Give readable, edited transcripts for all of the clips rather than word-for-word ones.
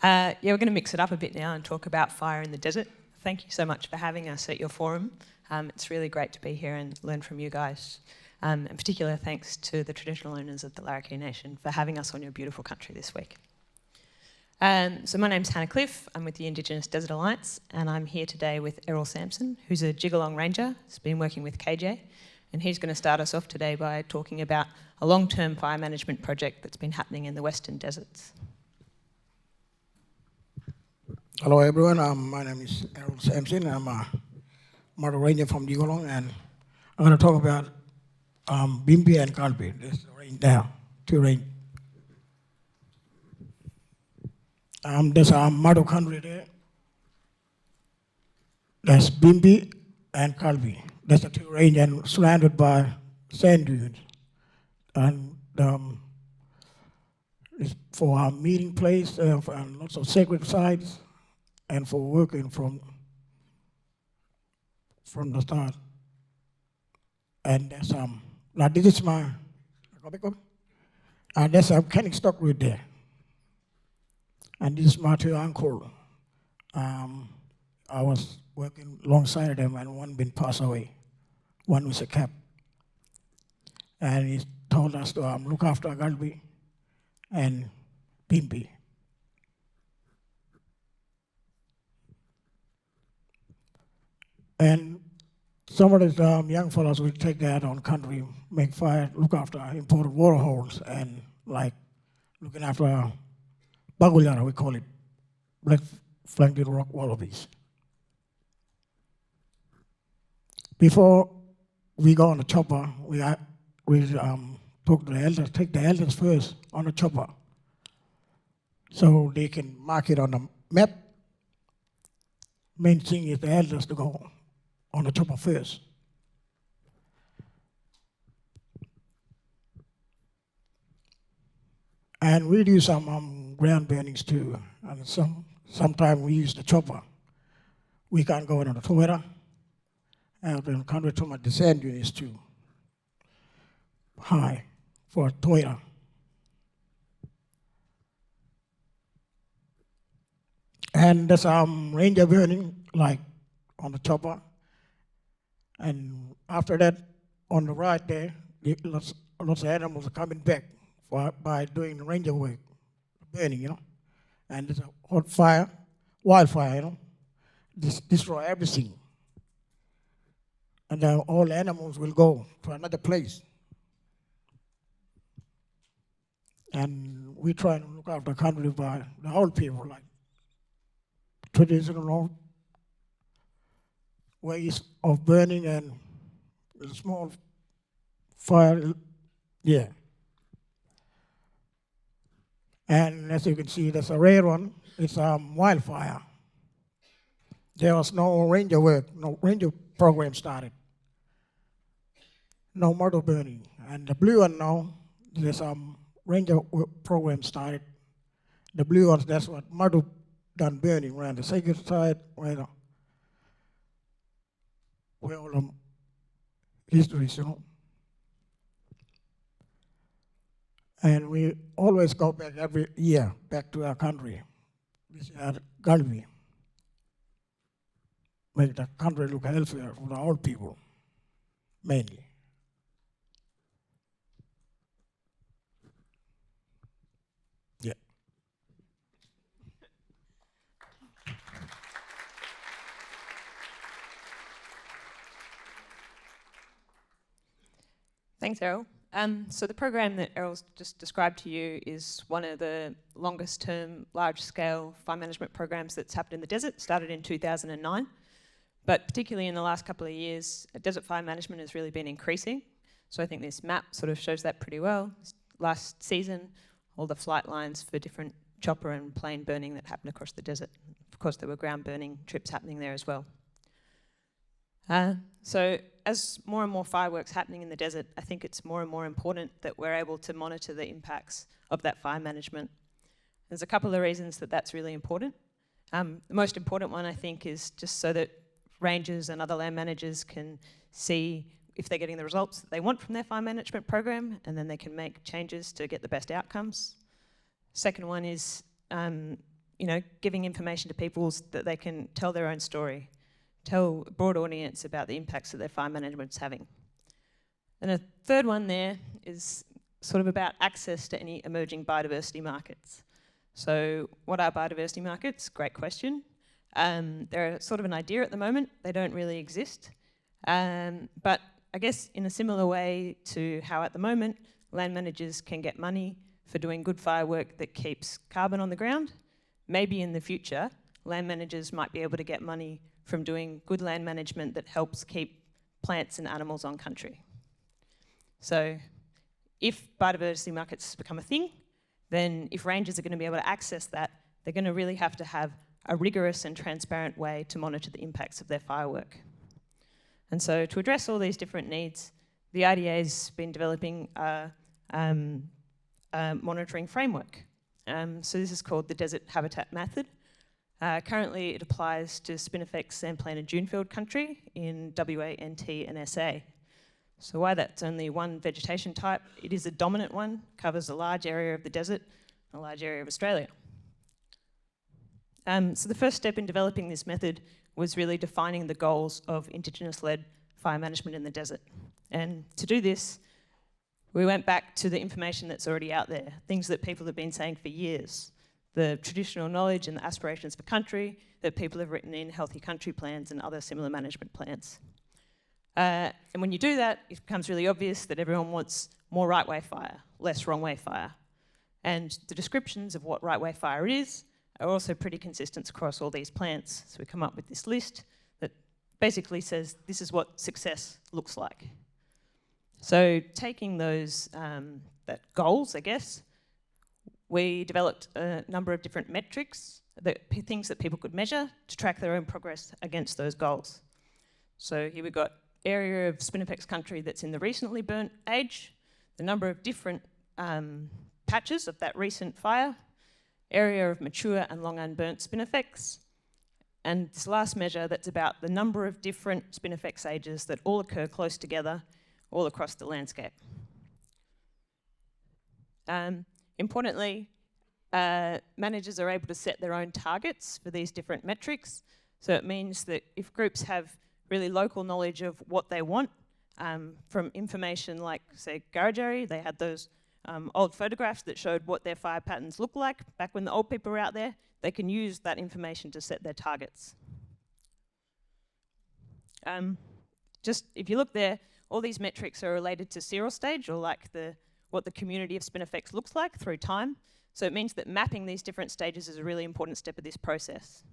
We're going to mix it up a bit now and talk about fire in the desert. Thank you so much for having us at your forum. It's really great to be here and learn from you guys. In particular, thanks to the traditional owners of the Larrakia Nation for having us on your beautiful country this week. So my name's Hannah Cliff. I'm with the Indigenous Desert Alliance, and I'm here today with Erol Samson, who's a Jigalong ranger. He's been working with KJ, and he's going to start us off today by talking about a long-term fire management project that's been happening in the Western Deserts. Hello everyone, my name is Erol Samson. I'm a model ranger from Jigalong, and I'm going to talk about Bimpi and Kalpi. There's the range there, two range. There's a model country there. There's Bimpi and Kalpi. There's a two range and surrounded by sand dunes. And it's for our meeting place and lots of sacred sites, and for working from the start. And there's now this is my and there's a mechanic stock route there. And this is my two uncle. I was working alongside them, and one been passed away. One was a cap. And he told us to look after Galbi and Bimpi. And some of these young fellows will take that on country, make fire, look after important water holes, and like looking after Bagulyara, we call it, black flanked rock wallabies. Before we go on the chopper, we talk to the elders, take the elders first on the chopper, so they can mark it on the map. Main thing is the elders to go on the chopper first. And we do some ground burnings too, and sometimes we use the chopper. We can't go on the toilet, and in the country too much, the sand dune is too high for a toilet. And there's ranger burning like on the chopper. And after that, on the right there, lots of animals are coming back by doing the ranger work, burning, And there's a hot fire, wildfire, destroy everything. And then all the animals will go to another place. And we try to look after the country by the old people, like traditional ways of burning and a small fire, yeah. And as you can see, there's a rare one. It's wildfire. There was no ranger work, no ranger program started. No mortar burning. And the blue one now, there's ranger program started. The blue ones, that's what mortar done burning around the sacred side, where all the histories, And we always go back every year, back to our country. This is our Galvi. Make the country look healthier for the old people, mainly. Yeah. Thanks, Erol. So the program that Erol's just described to you is one of the longest term, large-scale fire management programs that's happened in the desert, started in 2009. But particularly in the last couple of years, desert fire management has really been increasing. So I think this map sort of shows that pretty well. Last season, all the flight lines for different chopper and plane burning that happened across the desert. Of course, there were ground burning trips happening there as well. So as more and more fireworks happening in the desert, I think it's more and more important that we're able to monitor the impacts of that fire management. There's a couple of reasons that that's really important. The most important one, I think, is just so that rangers and other land managers can see if they're getting the results that they want from their fire management program, and then they can make changes to get the best outcomes. Second one is giving information to people so that they can tell their own story, tell a broad audience about the impacts that their fire management's having. And a third one there is sort of about access to any emerging biodiversity markets. So what are biodiversity markets? Great question. They're sort of an idea at the moment. They don't really exist. But I guess in a similar way to how at the moment land managers can get money for doing good fire work that keeps carbon on the ground, maybe in the future land managers might be able to get money from doing good land management that helps keep plants and animals on country. So if biodiversity markets become a thing, then if rangers are going to be able to access that, they're going to really have to have a rigorous and transparent way to monitor the impacts of their firework. And so to address all these different needs, the IDA's been developing a monitoring framework. So this is called the Desert Habitat Method. Currently it applies to spinifex, sandplain and dunefield country in WA, NT and SA. So why that's only one vegetation type, it is a dominant one, covers a large area of the desert, a large area of Australia. So the first step in developing this method was really defining the goals of Indigenous-led fire management in the desert. And to do this, we went back to the information that's already out there, things that people have been saying for years, the traditional knowledge and the aspirations for country that people have written in healthy country plans and other similar management plans. And when you do that, it becomes really obvious that everyone wants more right-way fire, less wrong-way fire. And the descriptions of what right-way fire is are also pretty consistent across all these plans. So we come up with this list that basically says this is what success looks like. So taking those that goals, I guess, we developed a number of different metrics, things that people could measure to track their own progress against those goals. So here we've got area of spinifex country that's in the recently burnt age, the number of different patches of that recent fire, area of mature and long unburnt spinifex, and this last measure that's about the number of different spinifex ages that all occur close together all across the landscape. Importantly, managers are able to set their own targets for these different metrics. So it means that if groups have really local knowledge of what they want from information like, say, Gurudjeri, they had those old photographs that showed what their fire patterns looked like back when the old people were out there, they can use that information to set their targets. Just if you look there, all these metrics are related to seral stage, or like what the community of spinifex looks like through time. So it means that mapping these different stages is a really important step of this process.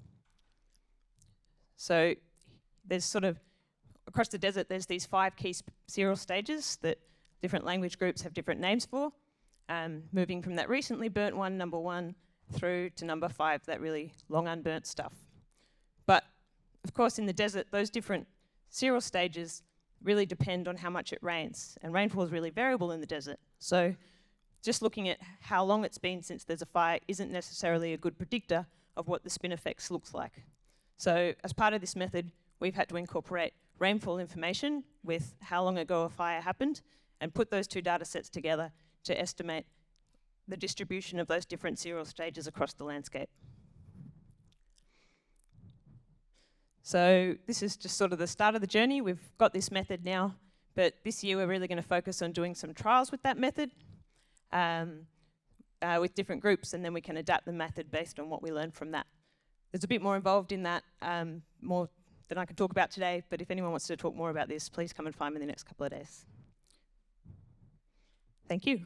So there's sort of, across the desert, there's these 5 key seral stages that different language groups have different names for, moving from that recently burnt one, number 1, through to number 5, that really long unburnt stuff. But of course in the desert, those different seral stages really depend on how much it rains, and rainfall is really variable in the desert. So just looking at how long it's been since there's a fire isn't necessarily a good predictor of what the spinifex looks like. So as part of this method, we've had to incorporate rainfall information with how long ago a fire happened and put those 2 data sets together to estimate the distribution of those different seral stages across the landscape. So this is just sort of the start of the journey. We've got this method now, but this year we're really going to focus on doing some trials with that method with different groups, and then we can adapt the method based on what we learn from that. There's a bit more involved in that, more than I can talk about today, but if anyone wants to talk more about this, please come and find me in the next couple of days. Thank you.